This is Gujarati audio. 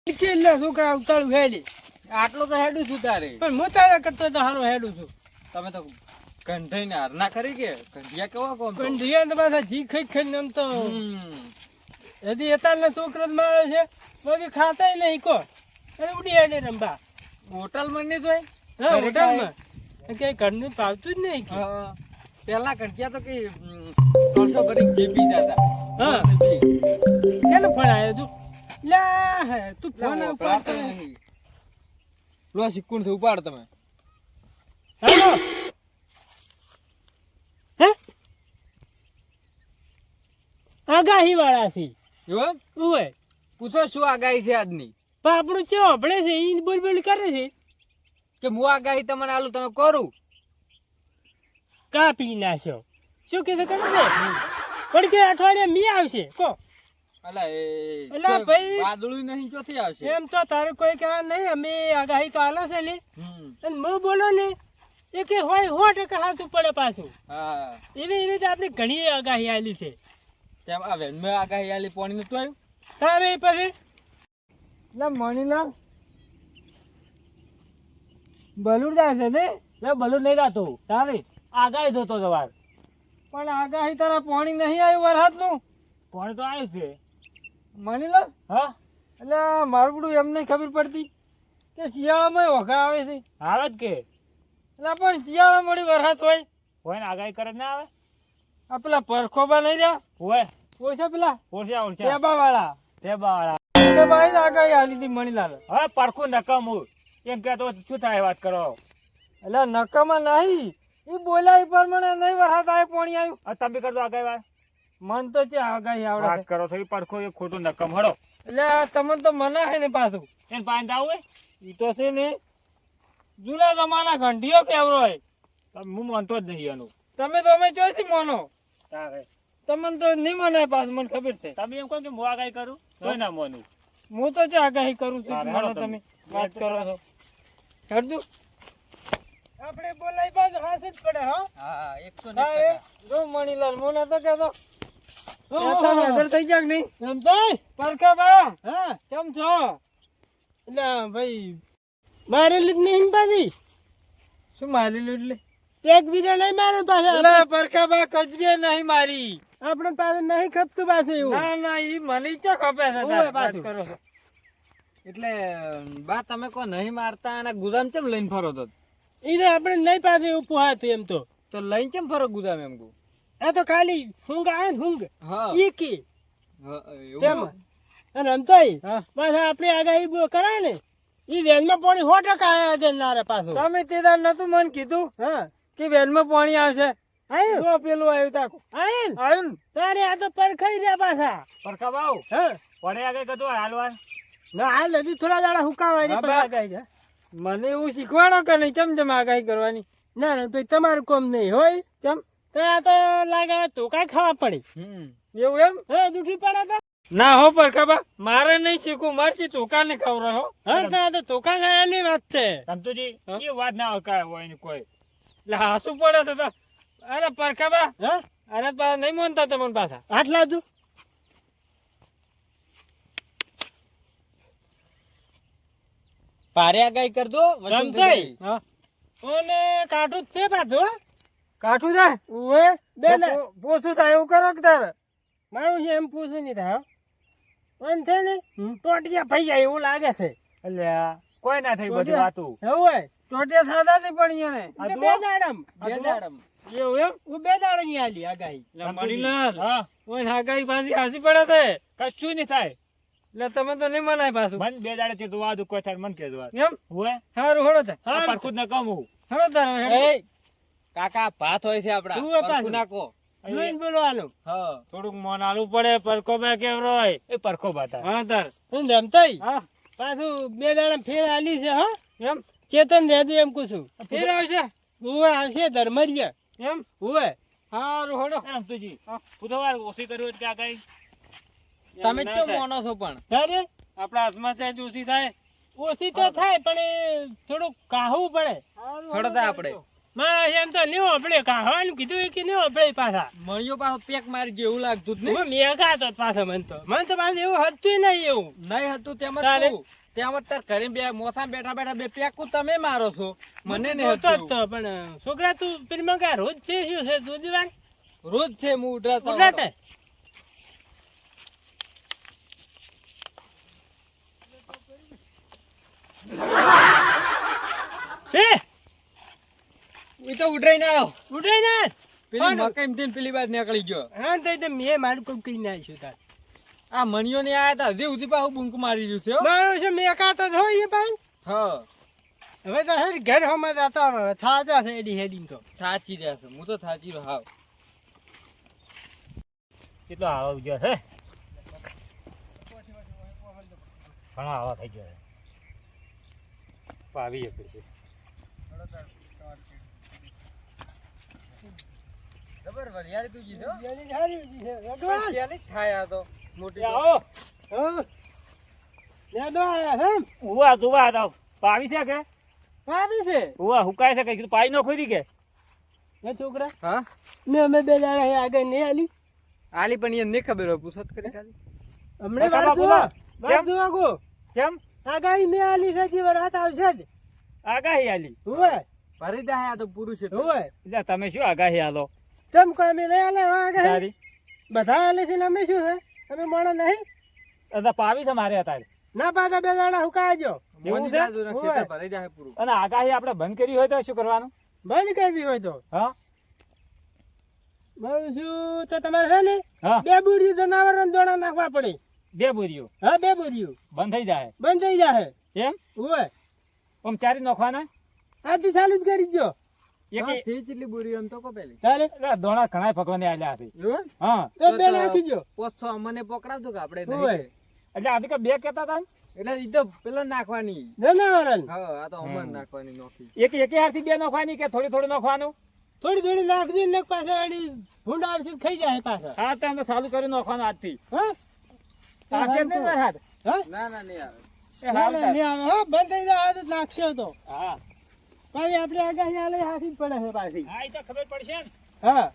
એટલે છોકરા ઉતાળું હેડી આટલો તો હેડું છું તારે પણ હું તારા કરતો તો હારો હેડું છું. તમે તો કંઠઈ ને હરના કરી કે કંઠિયા કેવા કોમ પણ રિયા તો પાછા જી ખાઈ ખાઈને એમ તો હજી અત્યારના છોકરા જ મારે છે બાકી ખાતાય નહીં કો એ ઉડી હેડે રંબા હોટલ માં નહીં જોઈ હા હોટલમાં કઈ ઘરનું પાવતું જ નહીં કે પેલા કંઠિયા તો કઈ 300 ભરી જેબી દાદા હા કેનો ફોન આવ્યો તું લા હે તું ફોન ઉપાડતો નહીં લો સિક્કુણ થી ઉપાડ તમે હેલો હે આગાહી વાળા છે એવું ઓય પૂછો શું આગાહી છે આજની પણ આપણું ચેવો ભણે છે ઈ બોલ બોલ કરે છે કે હું આગાહી તમને આલું તમે કરું કાપી નાખ્યો શું કીધું તમે પણ કે અઠવાડિયે મી આવશે કો અલા અલા ભાઈ વાદળું નહીં ચોથી આવશે એમ તો તારું કોઈ કહેવા નહીં અમે આગાહી તો આલે છે ને અને હું બોલો ને એ કે હોય 100% હાથું પડે પાછું હા એવી રીતે આપણે ઘણી આગાહી આલી છે તેમ આવે મેં આગાહી આલી પાણી નતું આવ્યું તારે પછી ના મણી ના બલુડ જાય છે ને લે બલૂન નહીં રાતો તારે આગાહી જોતો જવાર પણ આગાહી તારા પાણી નહીં આવ્યું વરસાદનું કોણ તો આવ્યું છે મણી લો હા એટલે મારું બધું એમ નહીં ખબર પડતી કે શિયાળામાં વઘા આવે છે આવે જ કે એટલે પણ શિયાળામાં વળી વરસાદ હોય હોય ને આગાહી કરે જ ના આવે આ પેલા પરખોબા નહીં રહ્યા હોય ઓછા પેલા ઓળખ્યા ઓળખ્યા ટેબા વાળા તે બાળા કે ભાઈ ને આગાહી આલી હતી મણીલાલ હવે પરખું નકામું એમ કહેતો શું થાય વાત કરો એટલે નકામાં નહીં એ બોલાય પ્રમાણે નહીં વરસાદ આવે પાણી આવ્યું હવે તમે કરજો આગાહી વાત મન તો છે આગાહી આવડે વાત કરો છો એ પરખો એ ખોટું નકામ હડો એટલે આ તમને તો મના છે ને પાછું એને પાણી આવું હોય ઈ તો છે ને જૂના જમાના ઘંટીઓ કેવરો હોય હું માનતો જ નહીં એનું તમે તો અમે ચોથી મોનો તારે તમને તો નહીં મનાય પાછું મને ખબર છે તમે એમ કહો કે હું આગાહી કરું તોય ના માનું હું તો છે આગાહી કરું છું તારે માનો હેડો તમે તમે. વાત કરો છો હરદુ આપણે બોલાય બાદ હાથ જ પડે હો હા 100 તારે જો મણીલાલ મોને તો કહેતો નજર થઈ જાક નહીં એમ તો પરખા બા હા કેમ છો એટલે ભાઈ મારેલી જ નહીં પાછી શું મારેલું એટલે એક બીજા નહીં મારે પાછા એટલે પરખા બા કજરીએ નહીં મારી આપણે પાસે નહીં ખપતું પાછું એવું ના ના ઈ મને ચો ખપે છે તારે વાત કરો છો એટલે બા તમે કો નહીં મારતા અને ગુદામ કેમ લઈને ફરો તો ઈ તો આપણે નહીં પાસે એવું પોહાતું એમ તો લઈને કેમ ફરો ગુદામ એમ કહું આ તો ખાલી હુંગ આવે ને હુંગ હા ઈ કી હા, તેમ એવું અને રમતાઈ હા. બસ આપણે આગાહી કરાય ને ઈ વેનમાં પાણી 100% આવ્યા છે નારે પાછું તમે તે દાડ નતું મને કીધું હા કે વેનમાં પાણી આવશે આયું જો પેલું આવ્યું તાકો આયું તારે આ તો પરખાઈ રહ્યા પાછા પરખા બાવ હા પડે આગાહી કરતો હાલવા ના હાલ હજી થોડા દાડા હુકાવાય ને પછી આગાહી છે મને એવું શીખવાડો કે નહીં ચમચમ આગાહી કરવાની ના ના તો તમારું કોમ નહીં હોય ચમ તો આ તો લાગે તો કાંઈ ખાવા પડી એવું એમ હે દુઠી પડે તો ના હો પરખાબા મારે નહીં શીખવું મારથી તોકાને ખવડાવો હા ના તો તોકા ખાયાની વાત છે સમતુજી એ વાત ના હોય હોય ને કોઈ એટલે હાસું પડે તો અરે પરખાબા હા અરે પાછા નહીં માનતા તમને પાછા આટલા તું પારે આગાહી કરજો રમતાઈ હા ઓને કાઠું જ છે પાછું કાઠું થાય ઓએ બે પોસું થાય એવું કરો કે તારે મારું છે એમ પૂછું નહીં થાય એમ છે ને ટોટિયા ભાઈ જાય એવું લાગે છે એટલે કોઈ ના થઈ બધી વાતું એવું હોય ટોટિયા થતા નહીં પણ એને બે દાડમ બે દાડમ એવું એમ હું બે દાડ અહીંયા આલી આગાહી મણીલાલ હા ઓય આગાહી પાછી હાસી પડે છે કશું નહીં થાય એટલે તમે તો નહીં મનાય પાછું મન બે દાડે થી દુવા કોઈ થાય મન કે દુવા એમ હોય સારું હળો થાય પરખું જ નકામ હું હળો તારો એ કાકા ભાત હોય છે આપડા તું એ પાછું. પરખું નાખો જોઈને બોલવાનું હા થોડુંક મોન આલું પડે પરકો બે કેવરો હોય એ પરખો બાતા હા તાર હું રમતાઈ હા પાછું બે દાડા ફેર આલી છે હા એમ ચેતન રહેજો એમ પૂછું ફેર આવશે ઉવે આવશે ધર્મરિયા એમ ઉવે હારું હળો એમ તુજી બુધવાર ઓછી કર્યું કે આગાહી તમે કેમ મોનો છો પણ તારે આપણા હાથમાં ત્યાં ઓછી થાય ઓછી તો થાય પણ એ થોડુંક કાહવું પડે હળતા આપણે મારા એમ તો નહીં આપણે કાઢવાનું કીધું એ કે નહીં આપણે પાછા મળ્યો પાછો પેક મારી જેવું લાગતું જ નહીં. હું મેઘાતો પાછો મને તો પાછું એવું હતું નહીં એવું નહીં હતું તેમ જ તારે? કહું. તેમ જ તાર ઘરે બે મોસા બેઠા બેઠા બે પેકું તમે મારો છો. મને નહીં જોતો જ હતું. તો પણ છોકરા તું પેલી કા રોજ છે શું છે તું દીવાન રોજ છે હું ઉડરાતો ઉડાતે છે ઈ તો ઉડરાઈ ના આવ્યો. ઉડાઈ ના પેલી મકાઈ થી પેલી બાદ નીકળી ગયો. હા તો મેં મારું કોઈ કઈ નાખ્યું તાર આ મણિયો ને આયા તા હજી સુધી પાછું બુંક મારી રહ્યું છે હો. મારો છે મેકાતો જ હોય એ ભાઈ હા હવે તો હેડ ઘર હમણાં જતા હવે થાજા છે એડી હેડિંગ તો થાચી રહ્યા છે. હું તો થાચી રહ્યો હાવ. કેટલો આવો ગયો છે ઘણો આવા થઈ ગયો છે પાવી પછી ખબર વરિયાળી તું જીધો. ભગવાન શેની થાય આ તો મોટી તો. આવો હા યાદો આયા છે ઉવા જુવા તો પાવી છે કે આવી છે ઉવા હુકાય છે કે કીધું પાઈ નો ખોરી કે એ છોકરા હા મેં અમે બે દાડા આગળ નહીં આલી આલી પણ એને નહીં ખબર હોય. પૂછત કરી ખાલી. હમણે કાકા વાર બોલો. જોવા વાર કેમ? જોવા ગો કેમ આગાહી મેં આલી છે જે વરાત આવશે જ આગાહી આલી હોય ભરી દે આ તો પૂરું છે. હોય એટલે તમે શું આગાહી આલો ચમ કોઈ અમે નહીં આલે આગાહી તારી બધા આલે છે ને અમે શું છે અમે મોણો નહીં એટલે પાવી છે મારે અત્યારે ના પાછા બે દાડા હુકાજો એવું મોની છે? જાજુ ને ખેતર હોય. ભરી જાય પૂરું. અને આગાહી આપણે બંધ કરી હોય તો શું કરવાનું બંધ કરવી હોય તો હા મારું શું તો તમારે છે ને હા બે બુરી જનાવર દોણા નાખવા પડે બે બોરીઓ હા બે બુરીઓ બંધ થઈ જાય બંધ થઈ જાય એમ હોય આમ ચારી નાખવાના આજથી ચાલુ જ કરી જો એક હા, સે જેટલી બોરી એમ તો કો પેલી. ચાલે એટલે દોણા ઘણા ભગવાને આલ્યા છે એવું? હા તો બે નાખી જો પોસ્તો અમને પકડાવજો કે આપણે નહીં. હોય એટલે આથી કે બે કહેતા હતા ને? એટલે ઈ તો પેલો નાખવાની. જનાવર હા આ તો અમર નાખવાની નોખી. એક હારથી બે નાખવાની કે થોડી થોડી નાખવાનું થોડી થોડી નાખજો ને પાછા વળી ભૂંડ આવશે તો ખાઈ જાય પાછા હા તો અમે ચાલુ કરી નાખવાનું આજથી હા આવશે જ નહીં ને હાથ? હા ના ના નહીં આવે. એ ના, હારું ના, નહીં આવે. હા બંધ થઈ જાય આ તો નાખશે તો હા પાછી આપણે આગાહી આલે હાથી જ પડે છે પાછી હા એ તો ખબર પડશે ને હા